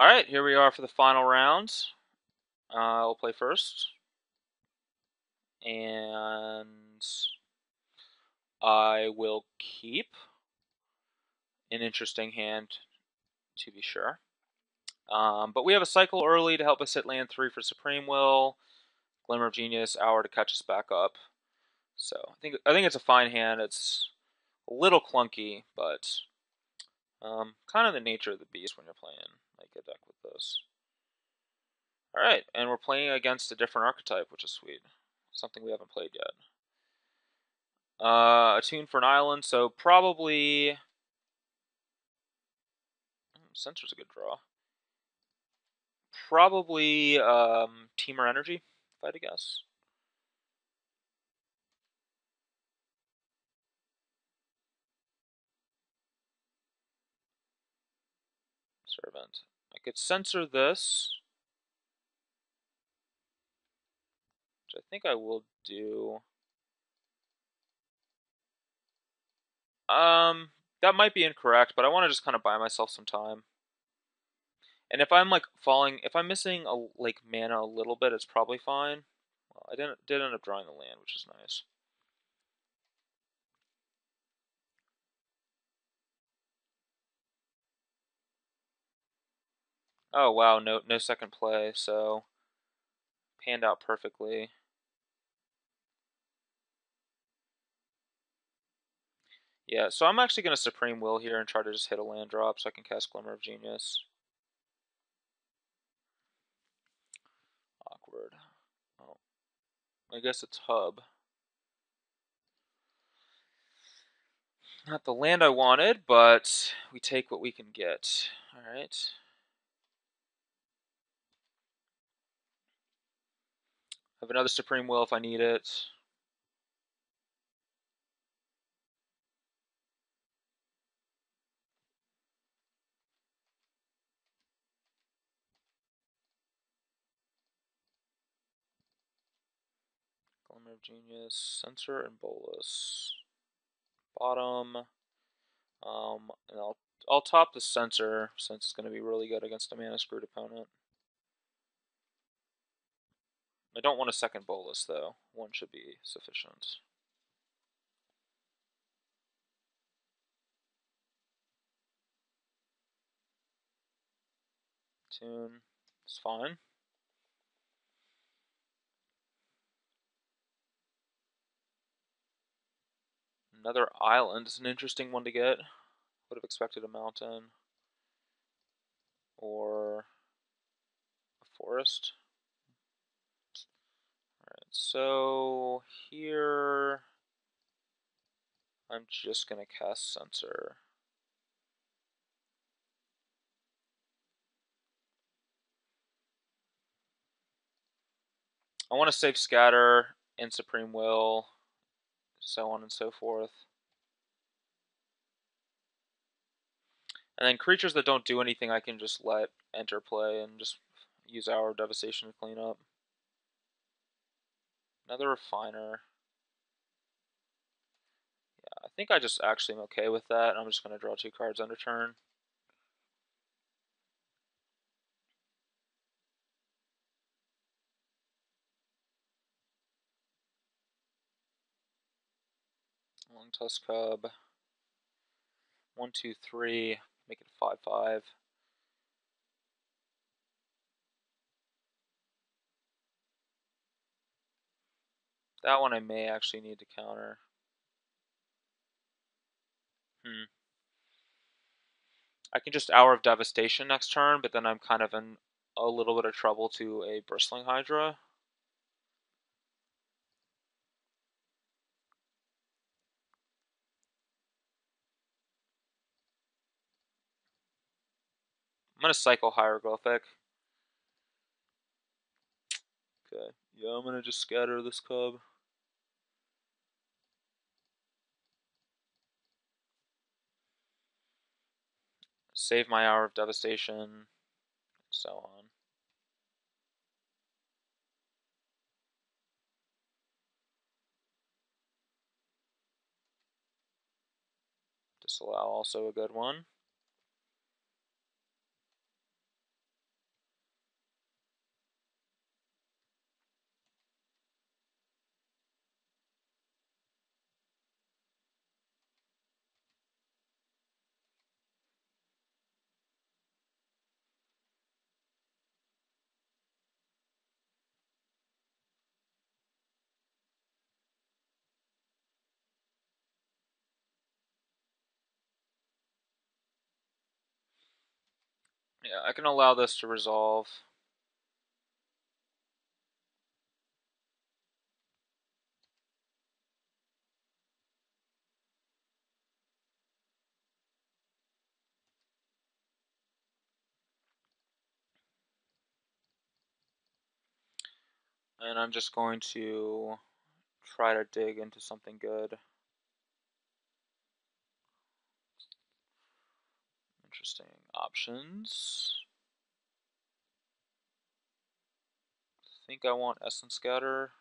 Alright, here we are for the final round. I'll play first. And I will keep an interesting hand, to be sure. But we have a cycle early to help us hit land 3 for Supreme Will. Glimmer of Genius, Hour to catch us back up. So I think it's a fine hand. It's a little clunky, but kind of the nature of the beast when you're playing like a deck with this. Alright, and we're playing against a different archetype, which is sweet. Something we haven't played yet. Attune for an island, so probably... Sensor's a good draw. Probably Temur Energy, if I had to guess. Servant. I could censor this, which I think I will do. That might be incorrect, but I want to just kind of buy myself some time. And if I'm like if I'm missing like mana a little bit, it's probably fine. Well, I did end up drawing the land, which is nice. Oh wow, no second play, so panned out perfectly. Yeah, so I'm actually going to Supreme Will here and try to just hit a land drop so I can cast Glimmer of Genius. Awkward. Oh, I guess it's Hub. Not the land I wanted, but we take what we can get. Alright. I have another Supreme Will if I need it. Glimmer of Genius, Censor, and Bolas. Bottom. And I'll top the Censor since it's going to be really good against a mana screwed opponent. I don't want a second Bolas though. One should be sufficient. Tune. It's fine. Another island is an interesting one to get. Would have expected a mountain. Or a forest. Alright, so here I'm just going to cast Censor. I want to save Scatter and Supreme Will, so on and so forth. And then creatures that don't do anything I can just let enter play and just use Hour of Devastation to clean up. Another Refiner. Yeah, I think I just actually am okay with that. I'm just going to draw 2 cards under turn. Long Tusk Cub. 1, 2, 3. Make it 5/5. That one I may actually need to counter. I can just Hour of Devastation next turn, but then I'm kind of in a little bit of trouble to a Bristling Hydra. I'm going to cycle Hieroglyphic. Okay, yeah, I'm going to just scatter this cub. Save my Hour of Devastation, and so on. Disallow also a good one. Yeah, I can allow this to resolve. And I'm just going to try to dig into something good. Interesting options. I think I want Essence Scatter.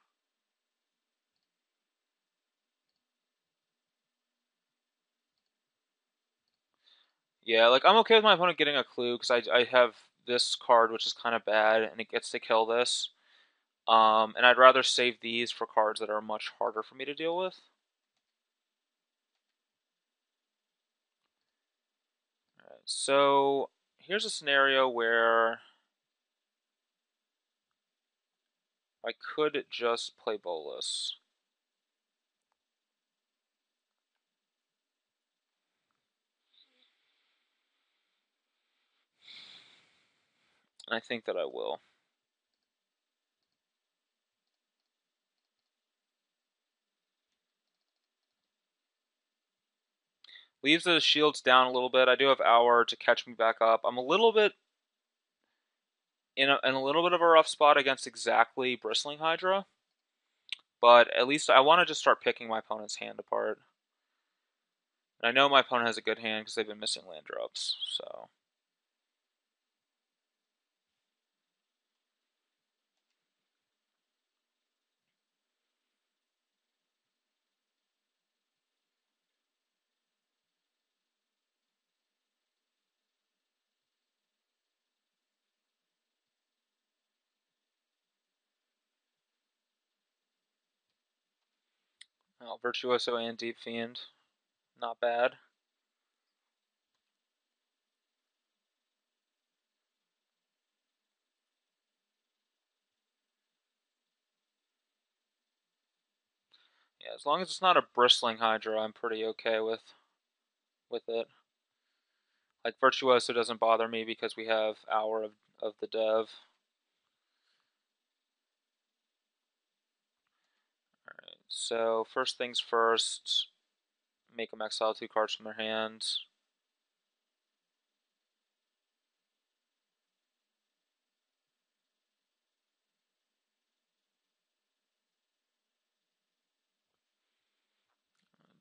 Yeah, like I'm okay with my opponent getting a clue because I have this card which is kind of bad and it gets to kill this. And I'd rather save these for cards that are much harder for me to deal with. Alright, so here's a scenario where I could just play Bolas. And I think that I will. Leaves the shields down a little bit. I do have Hour to catch me back up. I'm a little bit in a little bit of a rough spot against exactly Bristling Hydra. But at least I want to just start picking my opponent's hand apart. And I know my opponent has a good hand because they've been missing land drops, so. Oh, Virtuoso and Deep Fiend. Not bad. Yeah, as long as it's not a Bristling Hydra, I'm pretty okay with it. Like, Virtuoso doesn't bother me because we have Hour of the Dev. Alright, so first things first, make them exile 2 cards from their hands.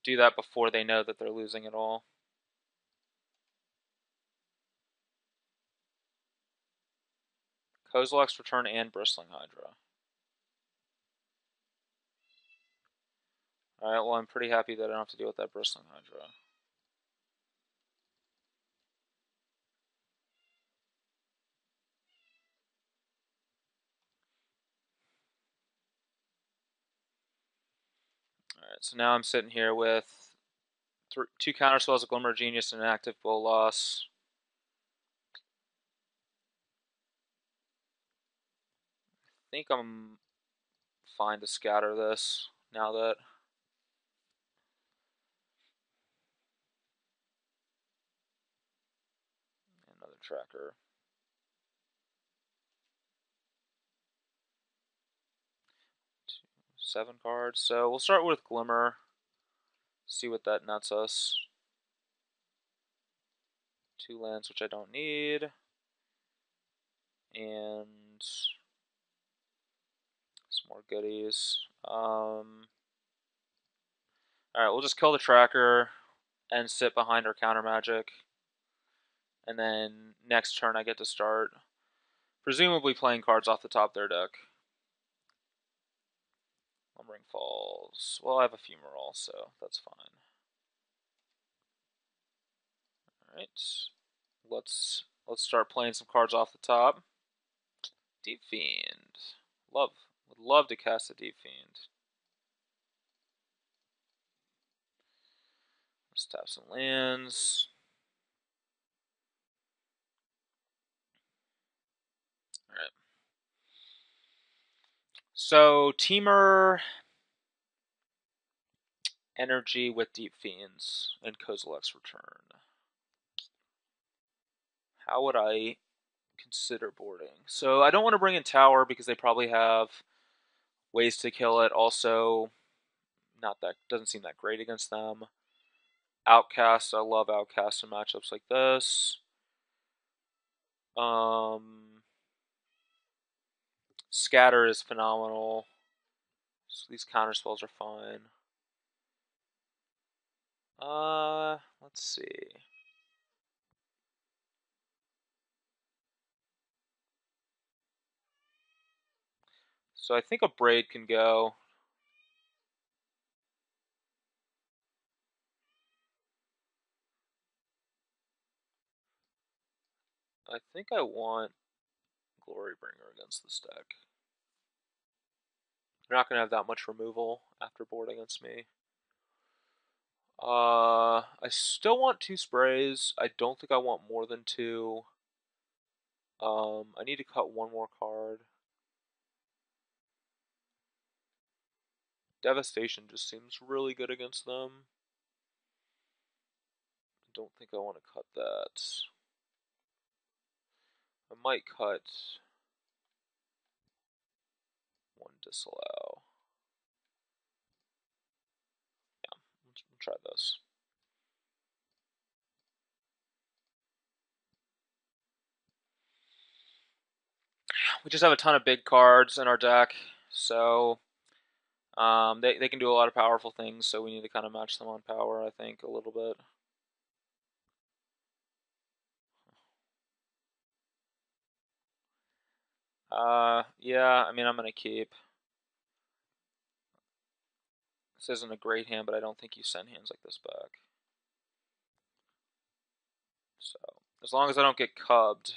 Do that before they know that they're losing it all. Kozilek's Return and Bristling Hydra. Alright, well I'm pretty happy that I don't have to deal with that Bristling Hydra. Alright, so now I'm sitting here with 2 counterspells, a Glimmer of Genius, and an active Bolas. I think I'm fine to scatter this now that another tracker. 7 cards. So we'll start with Glimmer. See what that nets us. 2 lands, which I don't need. And some more goodies. Alright, we'll just kill the tracker and sit behind our counter magic. And then next turn I get to start presumably playing cards off the top of their deck. Lumbering Falls. Well, I have Ephemeral, so that's fine. Alright. Let's start playing some cards off the top. Deep Fiend. Would love to cast a Deep Fiend. Let's tap some lands. Alright. So, Temur Energy with Deep Fiends and Kozilek's Return. How would I consider boarding. So I don't want to bring in Tower because they probably have ways to kill it. Also, not that doesn't seem that great against them. Outcast, I love Outcast in matchups like this. Scatter is phenomenal. So these counter spells are fine. Let's see. So I think a Braid can go. I think I want Glorybringer against this deck. They're not going to have that much removal after board against me. I still want 2 sprays. I don't think I want more than 2. I need to cut 1 more card. Devastation just seems really good against them. I don't think I want to cut that. I might cut 1 disallow. Yeah, let's try this. We just have a ton of big cards in our deck, so they can do a lot of powerful things, so we need to kind of match them on power, I think, a little bit. Yeah, I mean, I'm going to keep. This isn't a great hand, but I don't think you send hands like this back. So, as long as I don't get cubbed.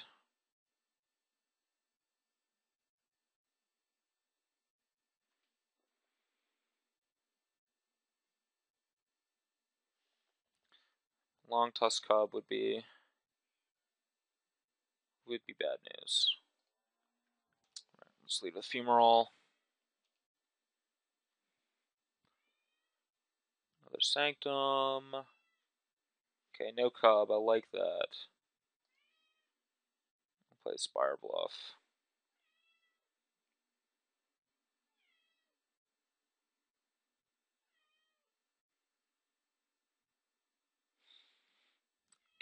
Long Tusk Cub would be bad news. Right, let's leave the Femoral. Another Sanctum. Okay, no Cub. I like that. I'll play Spire Bluff.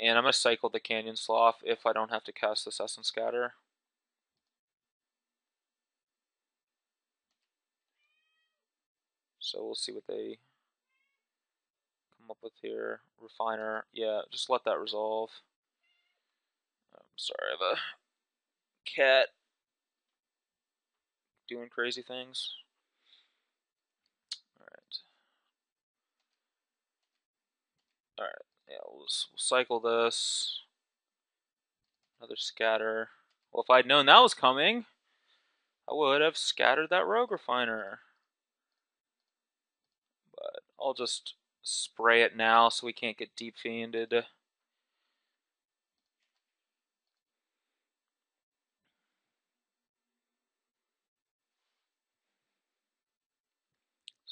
And I'm going to cycle the Canyon Slough if I don't have to cast this Essence Scatter. So we'll see what they come up with here. Refiner. Yeah, just let that resolve. I'm sorry, I have a cat doing crazy things. Alright. Alright, yeah, we'll cycle this. Another scatter. Well, if I'd known that was coming, I would have scattered that Rogue Refiner. But I'll just spray it now so we can't get deep fiended. This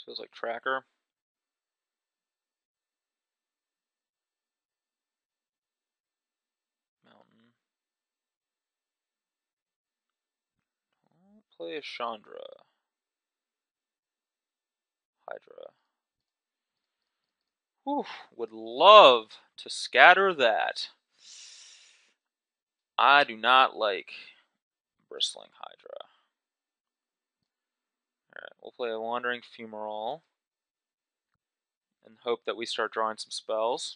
feels like Tracker. Mountain. I'll play a Chandra. Hydra. Whew, would love to scatter that. I do not like Bristling Hydra. Alright, we'll play a Wandering Fumarole and hope that we start drawing some spells.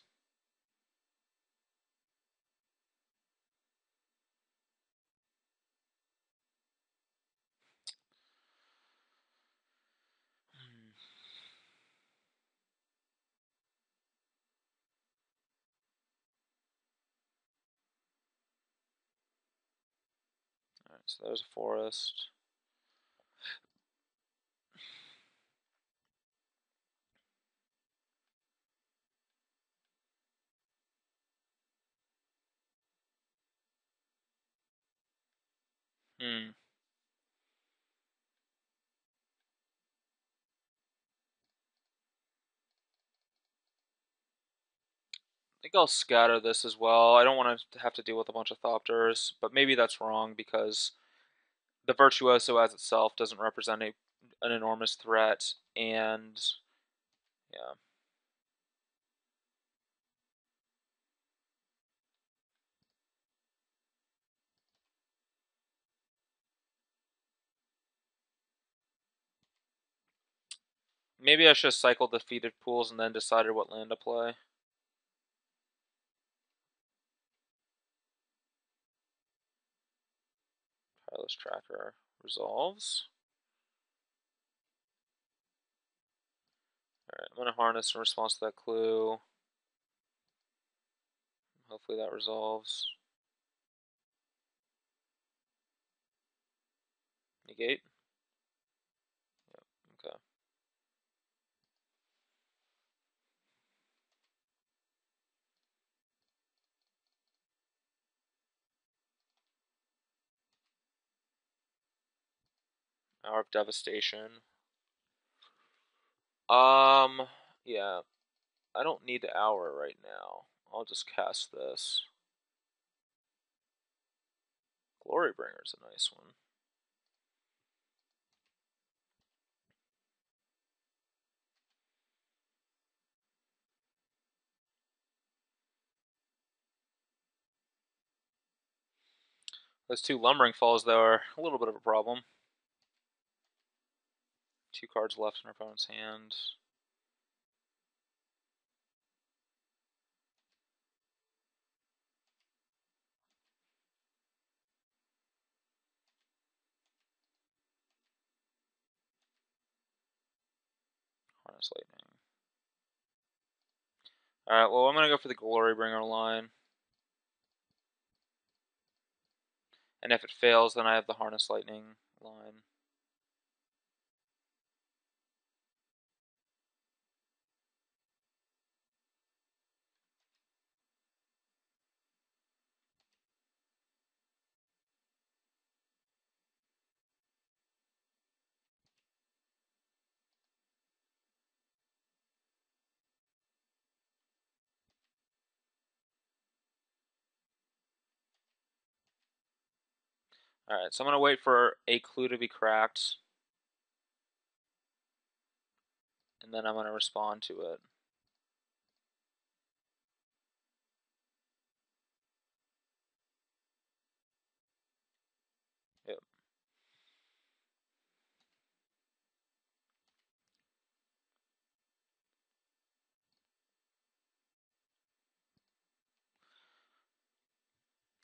Alright, so there's a forest. think I'll scatter this as well. I don't want to have to deal with a bunch of Thopters, but maybe that's wrong because the Virtuoso as itself doesn't represent an enormous threat, and yeah. Maybe I should have cycled defeated pools and then decided what land to play. Tireless Tracker resolves. Alright, I'm going to harness in response to that clue. Hopefully that resolves. Negate? Yep, okay. Hour of Devastation. Yeah. I don't need the hour right now. I'll just cast this. Glorybringer's a nice one. Those two Lumbering Falls, though, are a little bit of a problem. 2 cards left in our opponent's hand. Harness Lightning. Alright, well, I'm going to go for the Glorybringer line. And if it fails, then I have the Harness Lightning line. Alright, so I'm going to wait for a clue to be cracked. And then I'm going to respond to it. Yep.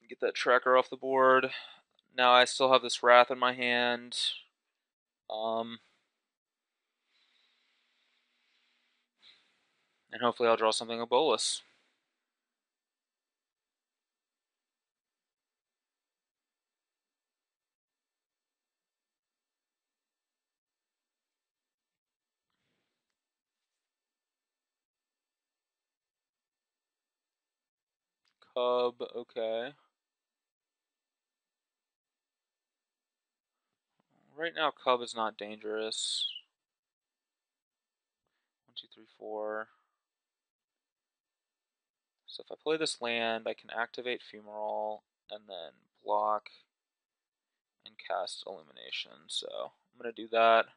Get that tracker off the board. Now I still have this Wrath in my hand. And hopefully I'll draw something with Bolas. Cub, okay. Right now, Cub is not dangerous. 1, 2, 3, 4. So if I play this land, I can activate Fumarole and then block and cast Illumination. So I'm going to do that.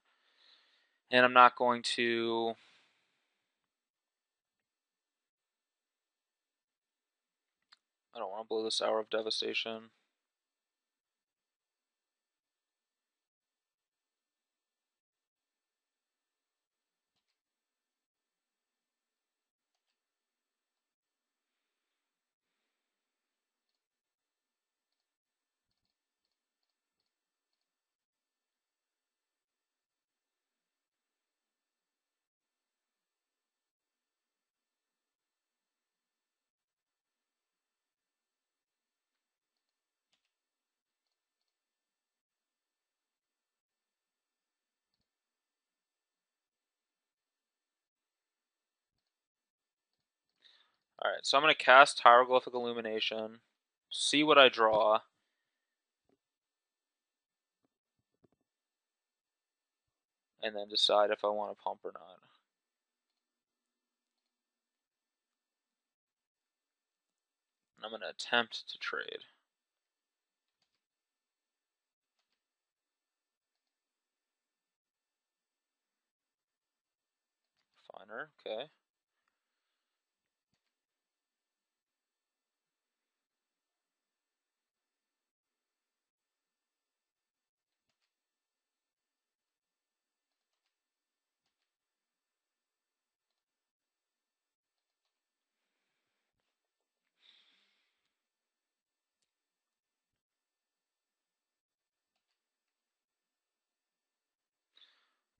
And I'm not going to... I don't want to blow this Hour of Devastation. Alright, so I'm going to cast Hieroglyphic Illumination, see what I draw, and then decide if I want to pump or not. And I'm going to attempt to trade. Finer, okay.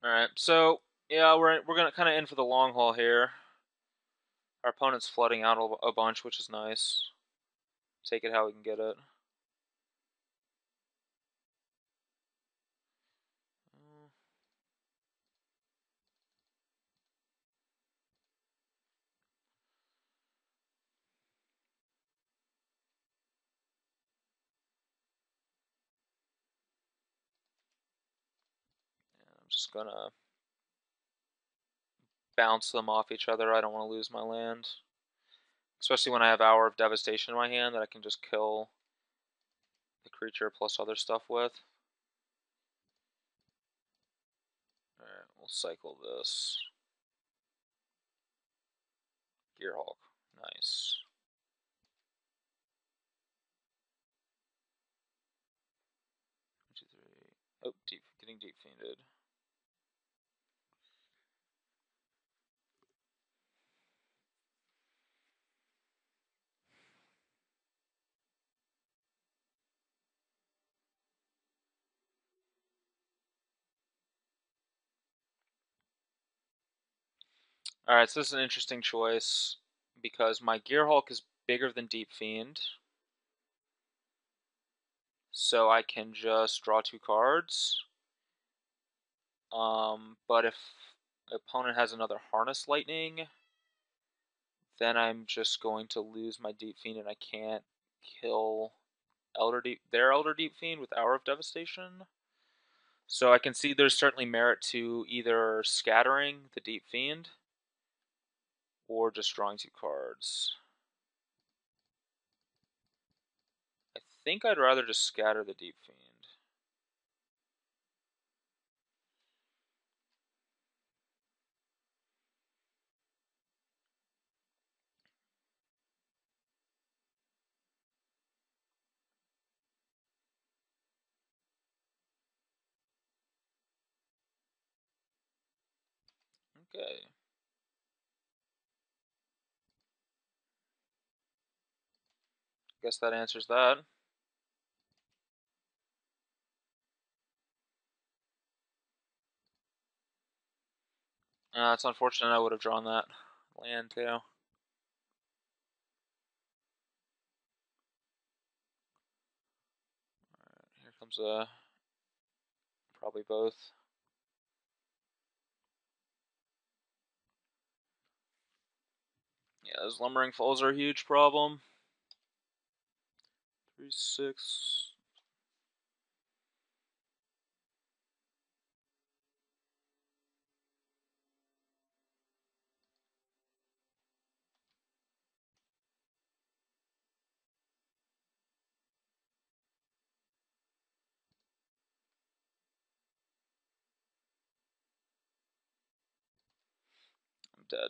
Alright, so, yeah, we're gonna kind of in for the long haul here. Our opponent's flooding out a bunch, which is nice. Take it how we can get it. I'm just gonna bounce them off each other. I don't want to lose my land. Especially when I have Hour of Devastation in my hand that I can just kill the creature plus other stuff with. Alright, we'll cycle this. Gearhulk. Nice. 1, 2, 3. Oh, getting deep fiended. Alright, so this is an interesting choice because my Gearhulk is bigger than Deep Fiend. So I can just draw 2 cards. But if the opponent has another Harness Lightning, then I'm just going to lose my Deep Fiend and I can't kill their Elder Deep Fiend with Hour of Devastation. So I can see there's certainly merit to either scattering the Deep Fiend or just drawing 2 cards. I think I'd rather just scatter the Deep Fiend. Okay. Guess that answers that. It's unfortunate I would have drawn that land too. Alright, here comes probably both. Yeah, those Lumbering Falls are a huge problem. 3, 6. I'm dead.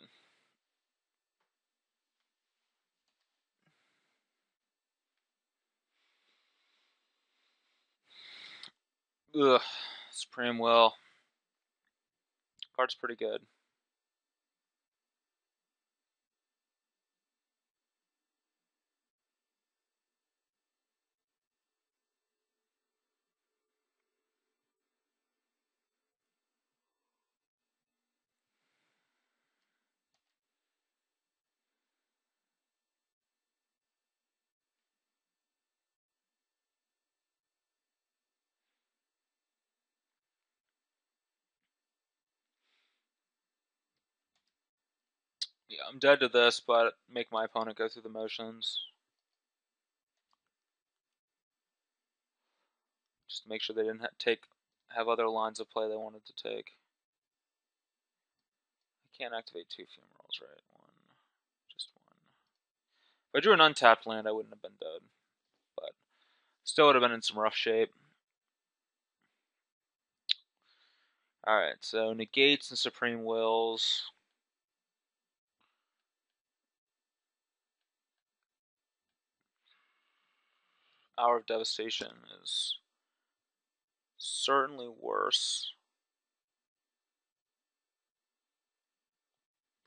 Ugh. Supreme Will. Card's pretty good. Yeah, I'm dead to this, but make my opponent go through the motions. Just to make sure they didn't have other lines of play they wanted to take. I can't activate 2 funerals, right? Just one. If I drew an untapped land, I wouldn't have been dead. But still would have been in some rough shape. Alright, so negates and supreme wills. Hour of Devastation is certainly worse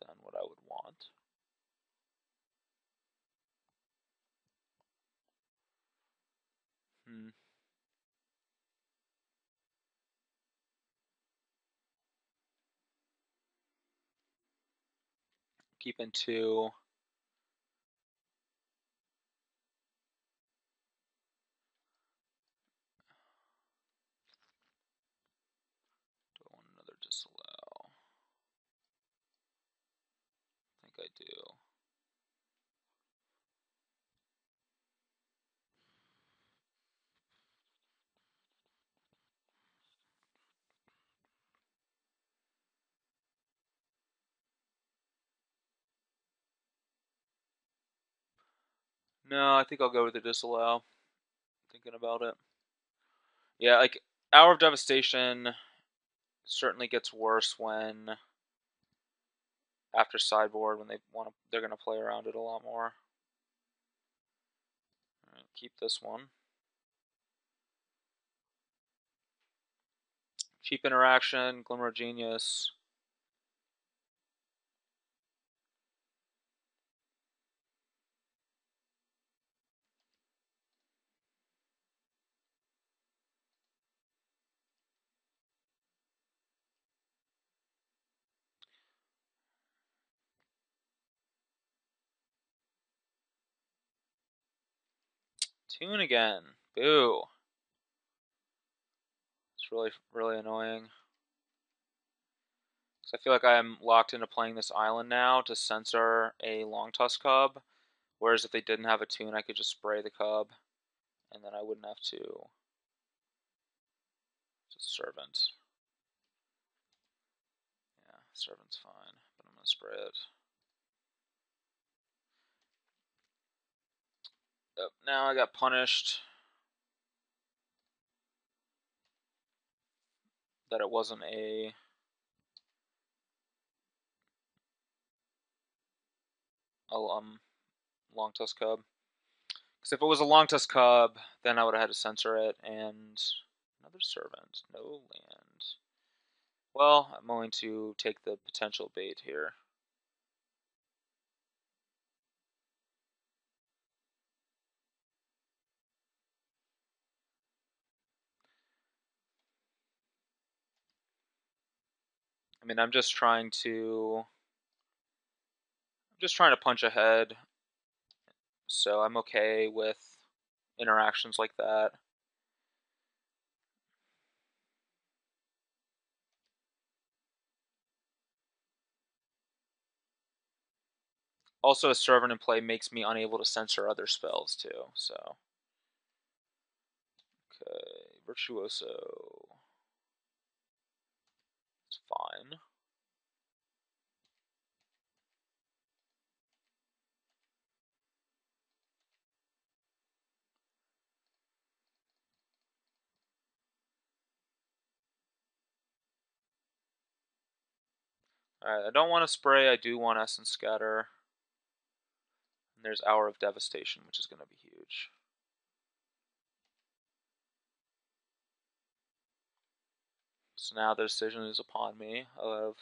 than what I would want. Keeping 2. Do I want another disallow? I think I do. No, I think I'll go with the disallow. Thinking about it. Yeah, like Hour of Devastation certainly gets worse when after sideboard when they're gonna play around it a lot more. All right, keep this one. Cheap interaction, Glimmer of Genius. Tune again. Boo. It's really annoying. I feel like I'm locked into playing this island now to censor a Long Tusk Cub, whereas if they didn't have a tune, I could just spray the cub, and then I wouldn't have to. Just Servant. Yeah, Servant's fine, but I'm gonna spray it. Yep, now I got punished that it wasn't a Long Tusk Cub. Because if it was a Long Tusk Cub, then I would have had to censor it, and another Servant, no land. Well, I'm going to take the potential bait here. I mean, I'm just trying to punch ahead, so I'm okay with interactions like that. Also, a Servant in play makes me unable to censor other spells too, so. Okay, Virtuoso. It's fine. Alright, I don't want to spray, I do want Essence Scatter. And there's Hour of Devastation, which is going to be huge. So now the decision is upon me of...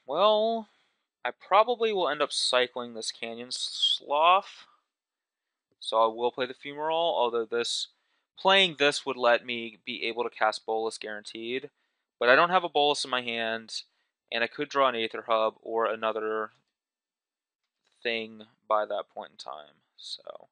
well, I probably will end up cycling this Canyon Sloth. So I will play the Fumarole, although playing this would let me be able to cast Bolas guaranteed. But I don't have a Bolas in my hand, and I could draw an Aether Hub or another thing by that point in time. So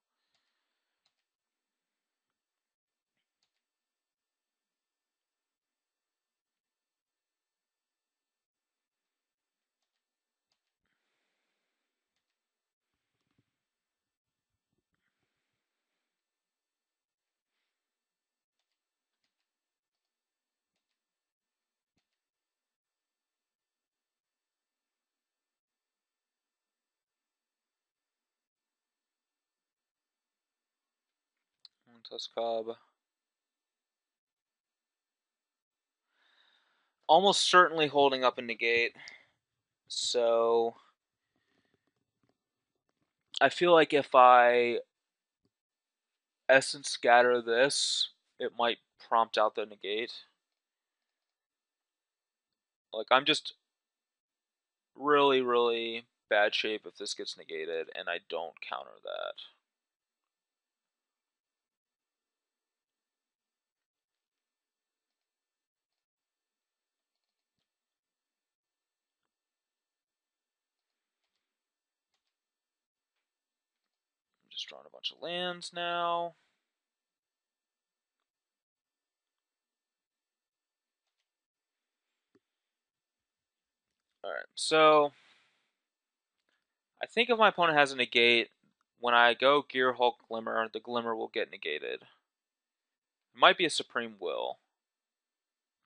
Tusk Cub. Almost certainly holding up a negate. So I feel like if I Essence Scatter this, it might prompt out the negate. Like, I'm just really, really bad shape if this gets negated, and I don't counter that. I'm just drawing a bunch of lands now. Alright, so I think if my opponent has a negate, when I go Gear Hulk Glimmer, the Glimmer will get negated. It might be a Supreme Will.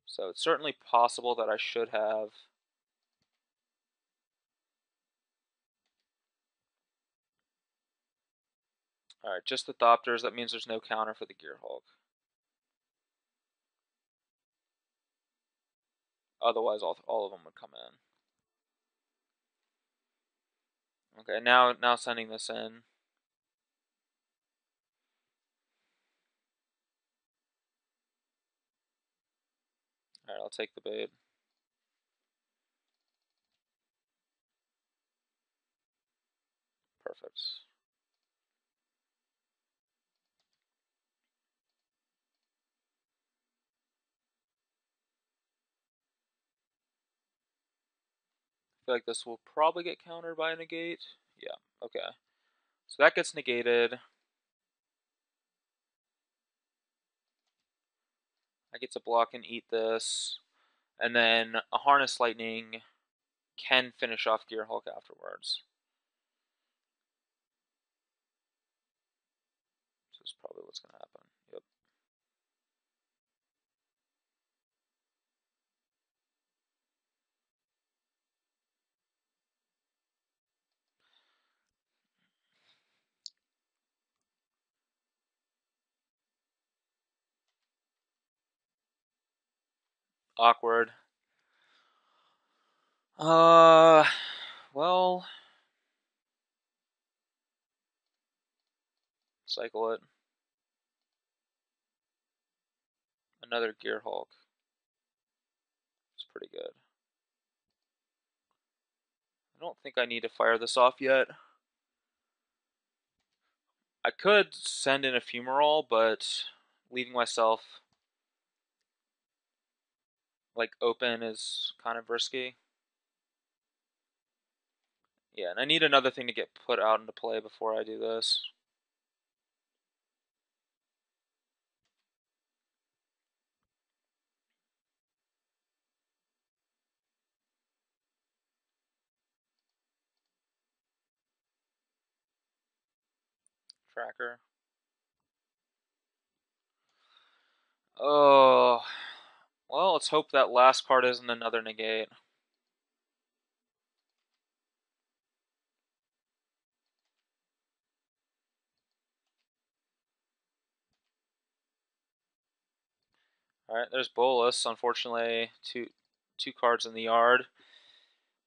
So it's certainly possible that I should have. Alright, just the Thopters. That means there's no counter for the Gear Hulk. Otherwise, all of them would come in. Okay, now sending this in. Alright, I'll take the bait. Perfect. I feel like this will probably get countered by a negate. Yeah, okay. So that gets negated. I get to block and eat this. And then a Harness Lightning can finish off Gear Hulk afterwards. So this is probably what's going to happen. Yep. Awkward. Well, cycle it. Another Gear Hulk. It's pretty good. I don't think I need to fire this off yet. I could send in Ephemeral, but leaving myself like open is kind of risky. Yeah, and I need another thing to get put out into play before I do this. Tracker. Oh, well, let's hope that last card isn't another negate. Alright, there's Bolas. Unfortunately, two cards in the yard.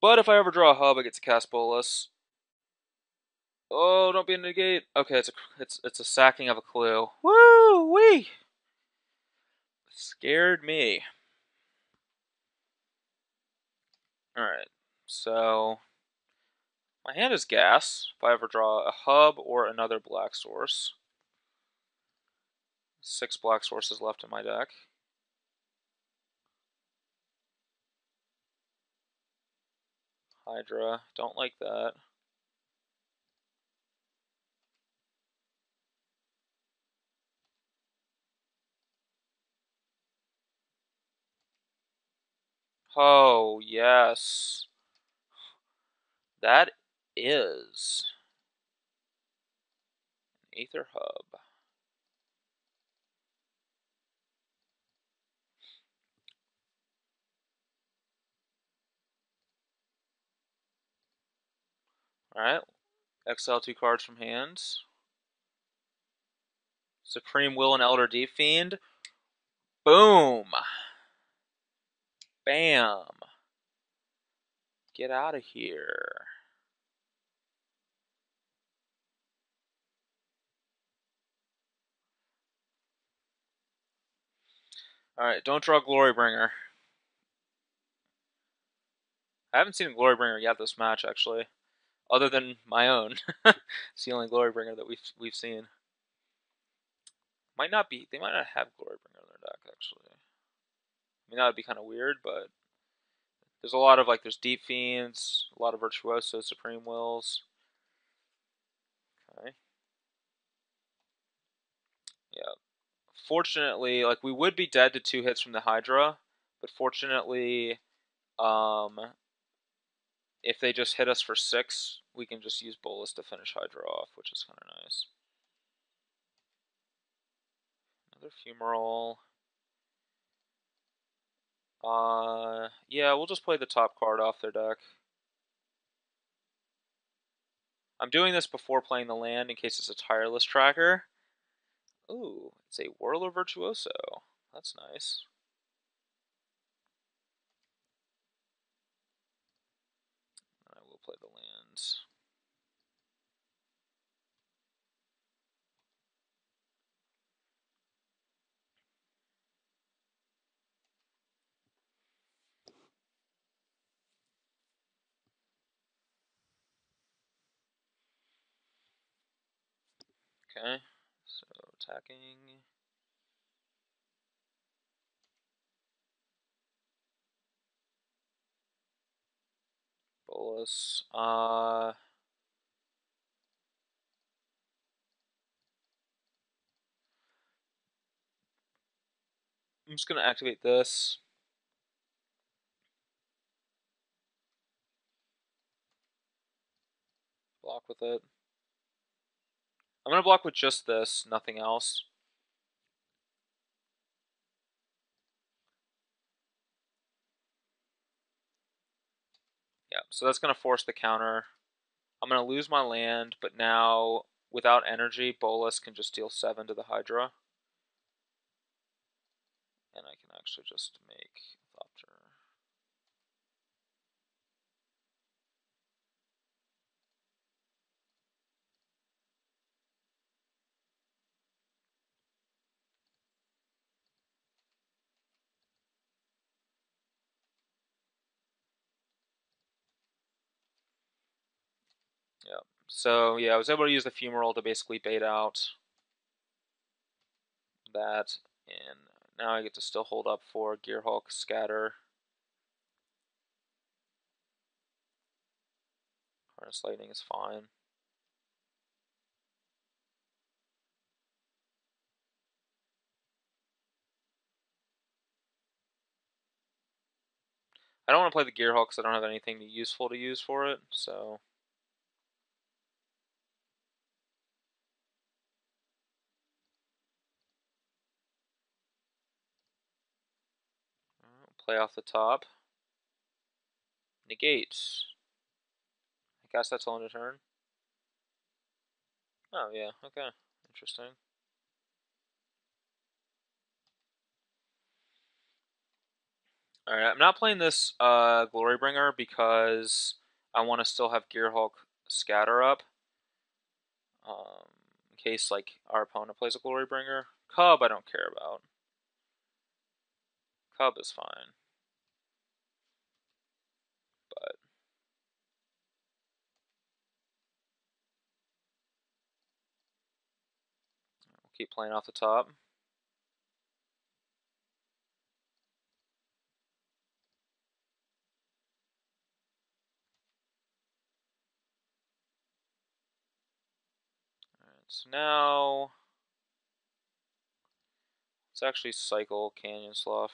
But if I ever draw a hub, I get to cast Bolas. Oh, don't be a negate. Okay, it's a sacking of a clue. Woo wee! Scared me. Alright, so my hand is gas. If I ever draw a hub or another black source. 6 black sources left in my deck. Hydra, don't like that. Oh, yes. That is an Aether Hub. Alright, exile 2 cards from hands. Supreme Will and Elder Deep Fiend. Boom. Bam. Get out of here. Alright, don't draw Glorybringer. I haven't seen a Glorybringer yet this match, actually. Other than my own. It's the only Glorybringer that we've seen. Might not be. They might not have Glorybringer in their deck, actually. I mean, that would be kind of weird, but there's a lot of, like, there's Deep Fiends, a lot of Virtuoso, Supreme Wills. Okay. Yeah. Fortunately, like, we would be dead to 2 hits from the Hydra, but fortunately, if they just hit us for 6, we can just use Bolas to finish Hydra off, which is kind of nice. Another Fumarole. Yeah, we'll just play the top card off their deck. I'm doing this before playing the land in case it's a tireless tracker. Ooh, it's a Whirler Virtuoso. That's nice. I will play the lands. Okay, so attacking. Bolas. I'm just gonna activate this. Block with it. I'm gonna block with just this, nothing else. Yeah, so that's gonna force the counter. I'm gonna lose my land, but now without energy, Bolas can just deal 7 to the Hydra. And I can actually just make Thopter. Yeah. So yeah, I was able to use the Fumarole to basically bait out that, and now I get to still hold up for Gearhulk, Scatter. Harness Lightning is fine. I don't want to play the Gearhulk because I don't have anything useful to use for it, so... Play off the top. Negate. I guess that's all in a turn. Oh, yeah, okay. Interesting. Alright, I'm not playing this Glorybringer because I want to still have Gearhulk Scatter up. In case, like, our opponent plays a Glorybringer. Cub, I don't care about. Cub is fine. But we'll keep playing off the top. Alright, so now let's actually cycle Canyon Slough.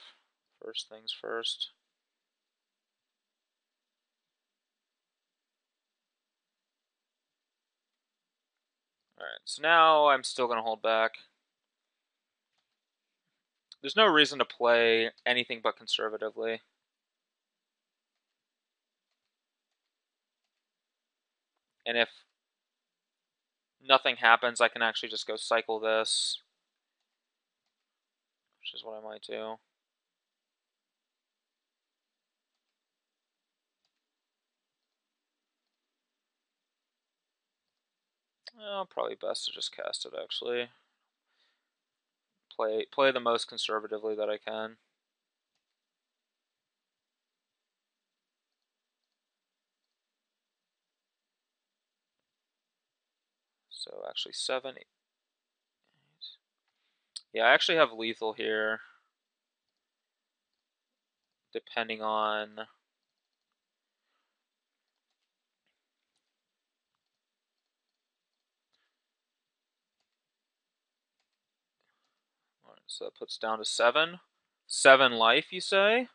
First things first. Alright, so now I'm still going to hold back. There's no reason to play anything but conservatively. And if nothing happens, I can actually just go cycle this. which is what I might do. Probably best to just cast it, actually. Play the most conservatively that I can. So actually 7, 8. Yeah, I actually have lethal here. Depending on... So that puts down to 7. 7 life, you say?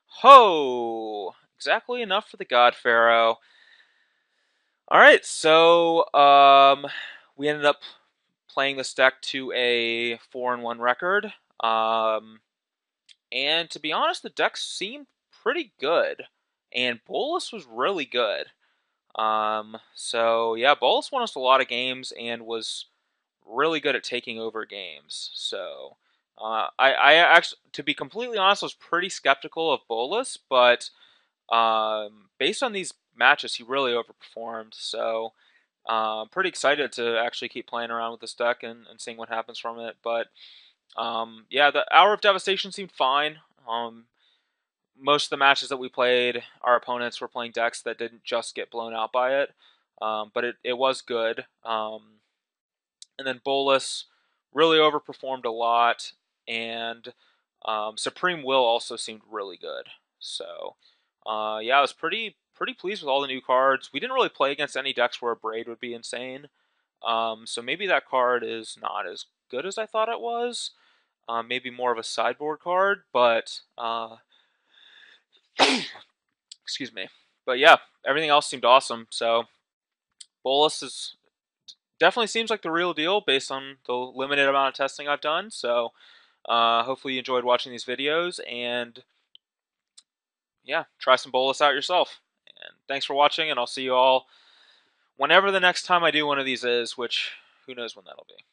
Ho! Exactly enough for the God-Pharaoh. Alright, so we ended up playing this deck to a 4-1 record. And to be honest, the deck seemed pretty good. And Bolas was really good. So yeah, Bolas won us a lot of games and was really good at taking over games. So I actually, to be completely honest, was pretty skeptical of Bolas, but based on these matches, he really overperformed. So pretty excited to actually keep playing around with this deck and seeing what happens from it. But yeah, the Hour of Devastation seemed fine. Most of the matches that we played, our opponents were playing decks that didn't just get blown out by it. But it was good. And then Bolas really overperformed a lot, and Supreme Will also seemed really good. So yeah, I was pretty pleased with all the new cards. We didn't really play against any decks where a Braid would be insane. So maybe that card is not as good as I thought it was. Maybe more of a sideboard card, but excuse me. But yeah, everything else seemed awesome. So Bolas is definitely seems like the real deal based on the limited amount of testing I've done. So hopefully you enjoyed watching these videos, and yeah, try some Bolas out yourself. And thanks for watching, and I'll see you all whenever the next time I do one of these is, which who knows when that'll be.